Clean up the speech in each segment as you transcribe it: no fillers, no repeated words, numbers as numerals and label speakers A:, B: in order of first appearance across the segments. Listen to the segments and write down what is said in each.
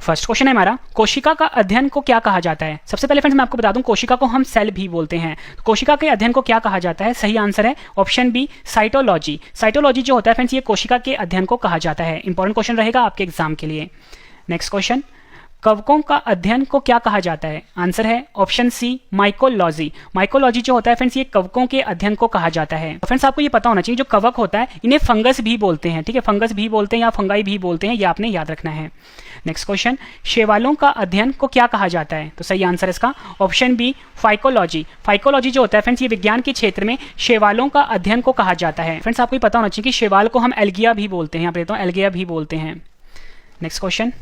A: First question है हमारा, कोशिका का अध्ययन को क्या कहा जाता है। सबसे पहले फ्रेंड्स मैं आपको बता दूं, कोशिका को हम सेल भी बोलते हैं। कोशिका के अध्ययन को क्या कहा जाता है, सही आंसर है ऑप्शन बी साइटोलॉजी। साइटोलॉजी जो होता है फ्रेंड्स, ये कोशिका के अध्ययन को कहा जाता है। इंपॉर्टेंट क्वेश्चन रहेगा आपके एग्जाम के लिए। नेक्स्ट क्वेश्चन, कवकों का अध्ययन को क्या कहा जाता है। आंसर है ऑप्शन सी माइकोलॉजी। माइकोलॉजी जो होता है फ्रेंड्स, ये कवकों के अध्ययन को कहा जाता है। फ्रेंड्स आपको ये पता होना चाहिए, जो कवक होता है इन्हें फंगस भी बोलते हैं, ठीक है, फंगस भी बोलते हैं या फंगाई भी बोलते हैं, ये आपने याद रखना है। नेक्स्ट क्वेश्चन, शैवालों का अध्ययन को क्या कहा जाता है। तो सही आंसर इसका ऑप्शन बी फाइकोलॉजी। फाइकोलॉजी जो होता है फ्रेंड्स, ये विज्ञान के क्षेत्र में शैवालों का अध्ययन को कहा जाता है। फ्रेंड्स आपको ये पता होना चाहिए कि शैवाल को हम एल्गिया भी बोलते हैं, यहाँ पे देता हूँ एल्गिया भी बोलते हैं। नेक्स्ट क्वेश्चन,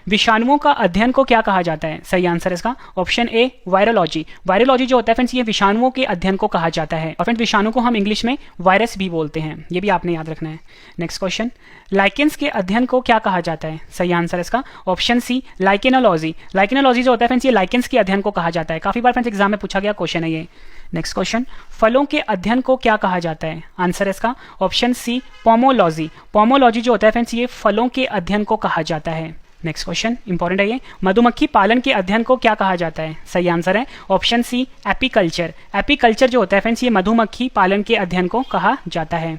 A: विषाणुओं का अध्ययन को क्या कहा जाता है। सही आंसर इसका ऑप्शन ए वायरोलॉजी। वायरोलॉजी जो होता है फ्रेंड्स, ये विषाणुओं के अध्ययन को कहा जाता है। और फ्रेंड्स विषाणु को हम इंग्लिश में वायरस भी बोलते हैं, ये भी आपने याद रखना है। नेक्स्ट क्वेश्चन, लाइकेंस के अध्ययन को क्या कहा जाता है। सही आंसर इसका ऑप्शन सी लाइकेनोलॉजी। लाइकेनोलॉजी जो होता है फ्रेंड्स, ये लाइकेंस के अध्ययन को कहा जाता है। काफी बार फ्रेंड्स एग्जाम में पूछा गया क्वेश्चन है ये। नेक्स्ट क्वेश्चन, फलों के अध्ययन को क्या कहा जाता है। आंसर इसका ऑप्शन सी पोमोलॉजी। पोमोलॉजी जो होता है फ्रेंड्स, ये फलों के अध्ययन को कहा जाता है। नेक्स्ट क्वेश्चन इंपॉर्टेंट है ये, मधुमक्खी पालन के अध्ययन को क्या कहा जाता है। सही आंसर है ऑप्शन सी एपीकल्चर। एपीकल्चर जो होता है फ्रेंड्स, ये मधुमक्खी पालन के अध्ययन को कहा जाता है।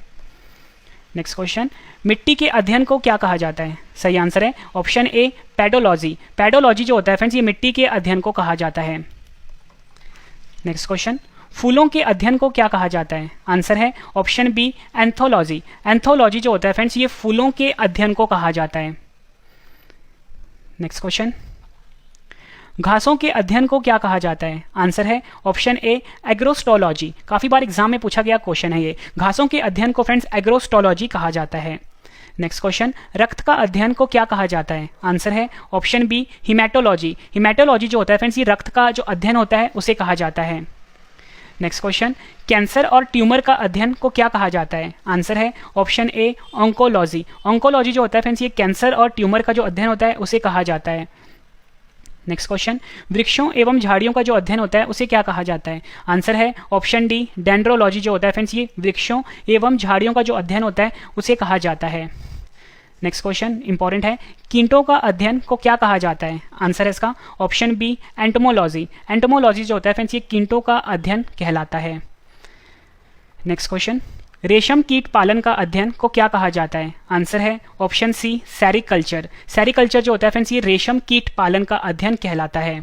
A: नेक्स्ट क्वेश्चन, मिट्टी के अध्ययन को क्या कहा जाता है। सही आंसर है ऑप्शन ए पेडोलॉजी। पेडोलॉजी जो होता है फ्रेंड्स, ये मिट्टी के अध्ययन को कहा जाता है। नेक्स्ट क्वेश्चन, फूलों के अध्ययन को क्या कहा जाता है। आंसर है ऑप्शन बी एंथोलॉजी। एंथोलॉजी जो होता है फ्रेंड्स, ये फूलों के अध्ययन को कहा जाता है। नेक्स्ट क्वेश्चन, घासों के अध्ययन को क्या कहा जाता है। आंसर है ऑप्शन ए एग्रोस्टोलॉजी। काफी बार एग्जाम में पूछा गया क्वेश्चन है ये। घासों के अध्ययन को फ्रेंड्स एग्रोस्टोलॉजी कहा जाता है। नेक्स्ट क्वेश्चन, रक्त का अध्ययन को क्या कहा जाता है। आंसर है ऑप्शन बी हिमेटोलॉजी। हिमेटोलॉजी जो होता है फ्रेंड्स, ये रक्त का जो अध्ययन होता है उसे कहा जाता है। नेक्स्ट क्वेश्चन, कैंसर और ट्यूमर का अध्ययन को क्या कहा जाता है। आंसर है ऑप्शन ए ऑन्कोलॉजी। ऑन्कोलॉजी जो होता है फ्रेंड्स, ये कैंसर और ट्यूमर का जो अध्ययन होता है उसे कहा जाता है। नेक्स्ट क्वेश्चन, वृक्षों एवं झाड़ियों का जो अध्ययन होता है उसे क्या कहा जाता है। आंसर है ऑप्शन डी डेंड्रोलॉजी। जो होता है फ्रेंड्स, ये वृक्षों एवं झाड़ियों का जो अध्ययन होता है उसे कहा जाता है। नेक्स्ट क्वेश्चन इंपॉर्टेंट है, कीटों का अध्ययन को क्या कहा जाता है। आंसर है इसका ऑप्शन बी एंटोमोलॉजी। एंटोमोलॉजी जो होता है फ्रेंड्स, ये कीटों का अध्ययन कहलाता है। नेक्स्ट क्वेश्चन, रेशम कीट पालन का अध्ययन को क्या कहा जाता है। आंसर है ऑप्शन सी सेरिकल्चर। सेरिकल्चर जो होता है फ्रेंड्स, ये रेशम कीट पालन का अध्ययन कहलाता है।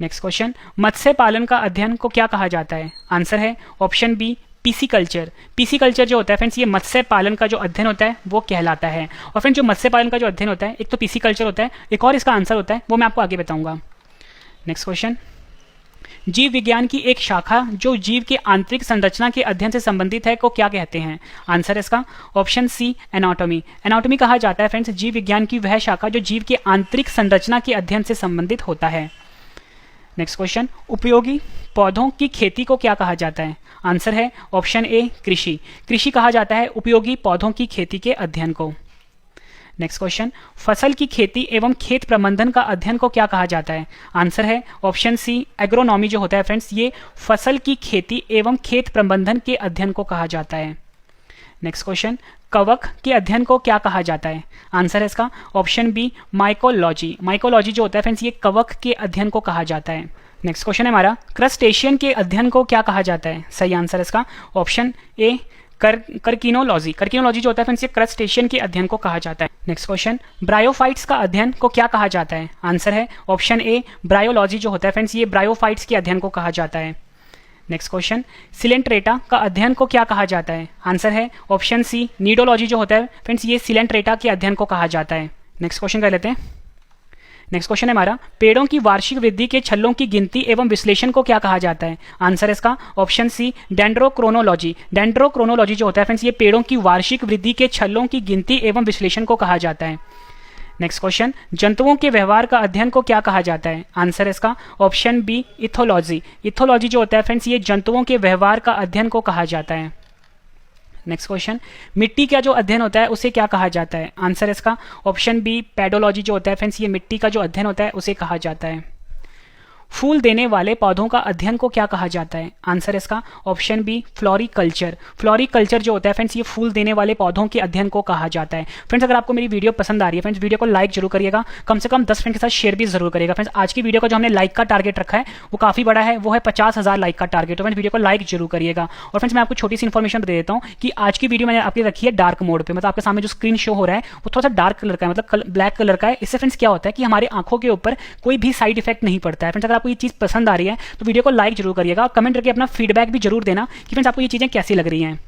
A: नेक्स्ट क्वेश्चन, मत्स्य पालन का अध्ययन को क्या कहा जाता है। आंसर है ऑप्शन बी पीसीकल्चर। पीसीकल्चर जो होता है फ्रेंड्स, ये मत्स्य पालन का जो अध्ययन होता है वो कहलाता है। और फ्रेंड्स जो मत्स्य पालन का जो अध्ययन होता है, एक तो पीसीकल्चर होता है, एक और इसका आंसर होता है, वो मैं आपको आगे बताऊंगा। नेक्स्ट क्वेश्चन, जीव विज्ञान की एक शाखा जो जीव के आंतरिक संरचना के अध्ययन से संबंधित है को क्या कहते हैं। आंसर इसका ऑप्शन सी एनाटॉमी। एनाटॉमी कहा जाता है फ्रेंड्स जीव विज्ञान की वह शाखा जो जीव के आंतरिक संरचना के अध्ययन से संबंधित होता है। नेक्स्ट क्वेश्चन, उपयोगी पौधों की खेती को क्या कहा जाता है। आंसर है ऑप्शन ए कृषि। कृषि कहा जाता है उपयोगी पौधों की खेती के अध्ययन को। नेक्स्ट क्वेश्चन, फसल की खेती एवं खेत प्रबंधन का अध्ययन को क्या कहा जाता है। आंसर है ऑप्शन सी एग्रोनॉमी। जो होता है फ्रेंड्स, ये फसल की खेती एवं खेत प्रबंधन के अध्ययन को कहा जाता है। नेक्स्ट क्वेश्चन, कवक के अध्ययन को क्या कहा जाता है। आंसर है इसका ऑप्शन बी माइकोलॉजी। माइकोलॉजी जो होता है फ्रेंड्स, ये कवक के अध्ययन को कहा जाता है। नेक्स्ट क्वेश्चन है हमारा, क्रस्टेशियन के अध्ययन को क्या कहा जाता है। सही आंसर इसका ऑप्शन ए कर्किनोलॉजी। कर्किनोलॉजी जो होता है फ्रेंड्स, ये क्रस्टेशियन के अध्ययन को कहा जाता है। नेक्स्ट क्वेश्चन, ब्रायोफाइट्स का अध्ययन को क्या कहा जाता है। आंसर है ऑप्शन ए ब्रायोलॉजी। जो होता है फ्रेंड्स, ये ब्रायोफाइट्स के अध्ययन को कहा जाता है। नेक्स्ट क्वेश्चन, सिलेंट्रेटा का अध्ययन को क्या कहा जाता है। आंसर है ऑप्शन सी नीडोलॉजी। जो होता है फ्रेंड्स, ये सिलेंट्रेटा के अध्ययन को कहा जाता है। नेक्स्ट क्वेश्चन कर लेते हैं। नेक्स्ट क्वेश्चन है हमारा, पेड़ों की वार्षिक वृद्धि के छल्लों की गिनती एवं विश्लेषण को क्या कहा जाता है। आंसर इसका ऑप्शन सी डेंड्रोक्रोनोलॉजी। डेंड्रोक्रोनोलॉजी जो होता है फ्रेंड्स, ये पेड़ों की वार्षिक वृद्धि के छल्लों की गिनती एवं विश्लेषण को कहा जाता है। नेक्स्ट क्वेश्चन, जंतुओं के व्यवहार का अध्ययन को क्या कहा जाता है। आंसर इसका ऑप्शन बी इथोलॉजी। इथोलॉजी जो होता है फ्रेंड्स, ये जंतुओं के व्यवहार का अध्ययन को कहा जाता है। नेक्स्ट क्वेश्चन, मिट्टी का जो अध्ययन होता है उसे क्या कहा जाता है। आंसर इसका ऑप्शन बी पेडोलॉजी। जो होता है फ्रेंड्स, ये मिट्टी का जो अध्ययन होता है उसे कहा जाता है। फूल देने वाले पौधों का अध्ययन को क्या कहा जाता है? आंसर इसका ऑप्शन बी फ्लोरिकल्चर। फ्लोरिकल्चर जो होता है फ्रेंड्स, ये फूल देने वाले पौधों के अध्ययन को कहा जाता है। फ्रेंड्स, अगर आपको मेरी वीडियो पसंद आ रही है फ्रेंड्स, वीडियो को लाइक जरूर करिएगा, कम से कम 10 फ्रेंड के साथ शेयर भी जरूर करिएगा। फ्रेंड्स, आज की वीडियो का जो हमने लाइक का टारगेट रखा है वो काफी बड़ा है, वो है 50,000 लाइक का टारगेट। तो फ्रेंड्स, वीडियो को लाइक जरूर करिएगा। और फ्रेंड्स, मैं आपको छोटी सी इन्फॉर्मेशन दे देता हूँ कि आज की वीडियो मैंने आपकी रखी है डार्क मोड पे, मतलब आपके सामने जो स्क्रीन शो हो रहा है वो थोड़ा सा डार्क कलर का है, मतलब ब्लैक कलर का है। इससे फ्रेंड्स क्या होता है कि हमारी आंखों के ऊपर कोई भी साइड इफेक्ट नहीं पड़ता है। फ्रेंड्स, अगर आपको ये चीज पसंद आ रही है तो वीडियो को लाइक जरूर करिएगा, कमेंट करके अपना फीडबैक भी जरूर देना कि फ्रेंड्स आपको ये चीजें कैसी लग रही हैं।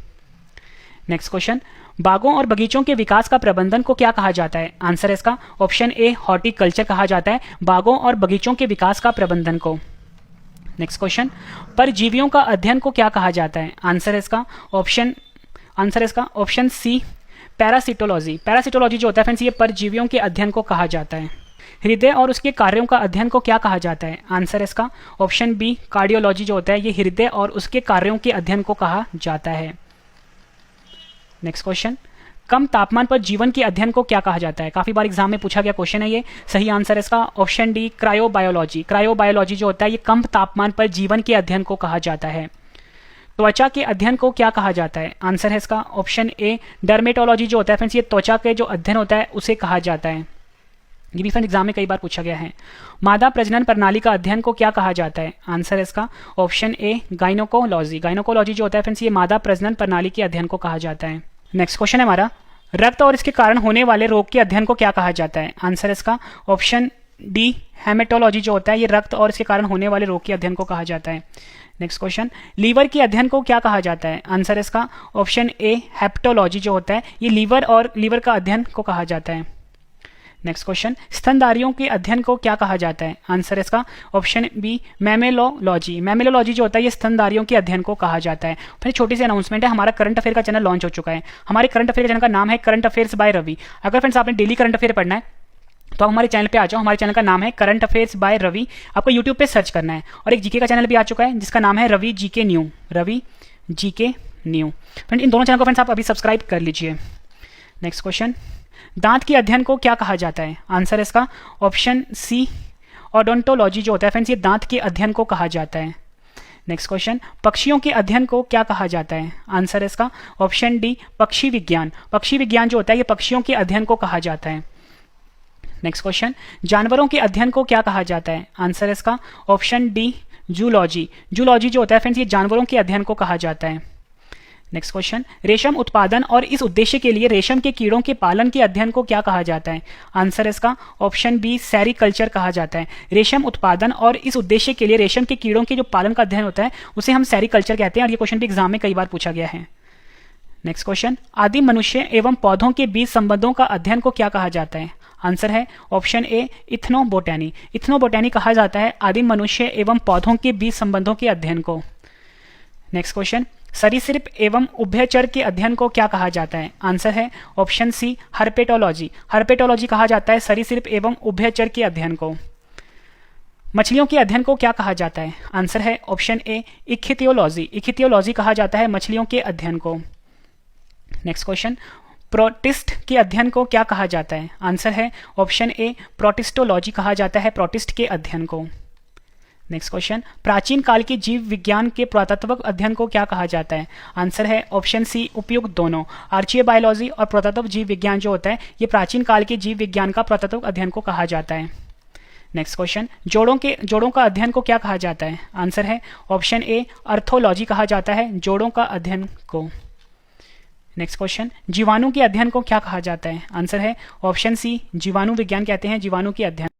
A: नेक्स्ट क्वेश्चन, बागों और बगीचों के विकास का प्रबंधन को क्या कहा जाता है? आंसर है इसका ऑप्शन ए हॉर्टिकल्चर कहा जाता है बागों और बगीचों के विकास का प्रबंधन को। नेक्स्ट क्वेश्चन, परजीवियों का अध्ययन को क्या कहा जाता है? आंसर है इसका ऑप्शन सी पैरासिटोलॉजी। पैरासिटोलॉजी जो होता है फ्रेंड्स, ये परजीवियों के अध्ययन को कहा जाता है। हृदय और उसके कार्यों का अध्ययन को क्या कहा जाता है? आंसर है इसका ऑप्शन बी कार्डियोलॉजी जो होता है, ये हृदय और उसके कार्यों के अध्ययन को कहा जाता है। नेक्स्ट क्वेश्चन, कम तापमान पर जीवन के अध्ययन को क्या कहा जाता है? काफी बार एग्जाम में पूछा गया क्वेश्चन है ये। सही आंसर है इसका ऑप्शन डी क्रायोबायोलॉजी। क्रायोबायोलॉजी जो होता है ये कम तापमान पर जीवन के अध्ययन को कहा जाता है। त्वचा के अध्ययन को क्या कहा जाता है? आंसर है इसका ऑप्शन ए डर्मेटोलॉजी जो होता है फ्रेंड्स, ये त्वचा के जो अध्ययन होता है उसे कहा जाता है। ये भी फ्रेंड एग्जाम में कई बार पूछा गया है। मादा प्रजनन प्रणाली का अध्ययन को क्या कहा जाता है? आंसर है इसका ऑप्शन ए गाइनोकोलॉजी। गाइनोकोलॉजी जो होता है फ्रेंड्स, ये मादा प्रजनन प्रणाली के अध्ययन को कहा जाता है। नेक्स्ट क्वेश्चन है हमारा, रक्त और इसके कारण होने वाले रोग के अध्ययन को क्या कहा जाता है? आंसर है इसका ऑप्शन डी हेमेटोलॉजी जो होता है, ये रक्त और इसके कारण होने वाले रोग के अध्ययन को कहा जाता है। नेक्स्ट क्वेश्चन, लीवर के अध्ययन को क्या कहा जाता है? आंसर है इसका ऑप्शन ए हेप्टोलॉजी जो होता है, ये लीवर का अध्ययन को कहा जाता है। नेक्स्ट क्वेश्चन, स्तनधारियों के अध्ययन को क्या कहा जाता है? आंसर है इसका ऑप्शन बी मैमेलोलॉजी। मैमेलोलॉजी जो होता है ये स्तनधारियों के अध्ययन को कहा जाता है। फिर छोटी सी अनाउंसमेंट है, हमारा करंट अफेयर का चैनल लॉन्च हो चुका है। हमारे करंट अफेयर चैनल का नाम है करंट अफेयर्स बाय रवि। अगर फ्रेंड्स आपने डेली करंट अफेयर पढ़ना है तो आप हमारे चैनल पे आ जाओ। हमारे चैनल का नाम है करंट अफेयर्स बाय रवि, आपको यूट्यूब पे सर्च करना है। और एक जीके का चैनल भी आ चुका है जिसका नाम है रवि जीके न्यू। फ्रेंड इन दोनों चैनल को फ्रेंड्स आप अभी सब्सक्राइब कर लीजिए। नेक्स्ट क्वेश्चन, दांत के अध्ययन को क्या कहा जाता है? आंसर है इसका ऑप्शन सी ओडोंटोलॉजी जो होता है फ्रेंड्स, ये दांत के अध्ययन को कहा जाता है। नेक्स्ट क्वेश्चन, पक्षियों के अध्ययन को क्या कहा जाता है? आंसर है इसका ऑप्शन डी पक्षी विज्ञान। पक्षी विज्ञान जो होता है ये पक्षियों के अध्ययन को कहा जाता है। नेक्स्ट क्वेश्चन, जानवरों के अध्ययन को क्या कहा जाता है? आंसर है इसका ऑप्शन डी जूलॉजी। जूलॉजी जो होता है फ्रेंड्स, ये जानवरों के अध्ययन को कहा जाता है। नेक्स्ट क्वेश्चन, रेशम उत्पादन और इस उद्देश्य के लिए रेशम के कीड़ों के पालन के अध्ययन को क्या कहा जाता है? आंसर है इसका ऑप्शन बी सेरीकल्चर कहा जाता है। रेशम उत्पादन और इस उद्देश्य के लिए रेशम के कीड़ों के जो पालन का अध्ययन होता है उसे हम सेरीकल्चर कहते हैं, और ये क्वेश्चन भी एग्जाम में कई बार पूछा गया है। नेक्स्ट क्वेश्चन, आदिम मनुष्य एवं पौधों के बीच संबंधों का अध्ययन को क्या कहा जाता है? आंसर है ऑप्शन ए इथनोबोटैनी। इथनोबोटैनी कहा जाता है आदिम मनुष्य एवं पौधों के बीच संबंधों के अध्ययन को। नेक्स्ट क्वेश्चन, सरीसृप एवं उभयचर के अध्ययन को क्या कहा जाता है? आंसर है ऑप्शन सी हर्पेटोलॉजी। हर्पेटोलॉजी कहा जाता है सरीसृप एवं उभयचर के अध्ययन को। मछलियों के अध्ययन को क्या कहा जाता है? आंसर है ऑप्शन ए इक्थियोलॉजी। इक्थियोलॉजी कहा जाता है मछलियों के अध्ययन को। नेक्स्ट क्वेश्चन, प्रोटिस्ट के अध्ययन को क्या कहा जाता है? आंसर है ऑप्शन ए प्रोटिस्टोलॉजी कहा जाता है प्रोटिस्ट के अध्ययन को। नेक्स्ट क्वेश्चन, प्राचीन काल के जीव विज्ञान के पुरातत्व अध्ययन को क्या कहा जाता है? आंसर है ऑप्शन सी उपयुक्त दोनों। आर्चियोबायोलॉजी और पुरातत्व जीव विज्ञान जो होता है ये प्राचीन काल के जीव विज्ञान का पुरातत्व अध्ययन को कहा जाता है। नेक्स्ट क्वेश्चन, जोड़ों का अध्ययन को क्या कहा जाता है? आंसर है ऑप्शन ए अर्थोलॉजी कहा जाता है जोड़ों का अध्ययन को। नेक्स्ट क्वेश्चन, जीवाणु के अध्ययन को क्या कहा जाता है? आंसर है ऑप्शन सी जीवाणु विज्ञान कहते हैं जीवाणु के अध्ययन।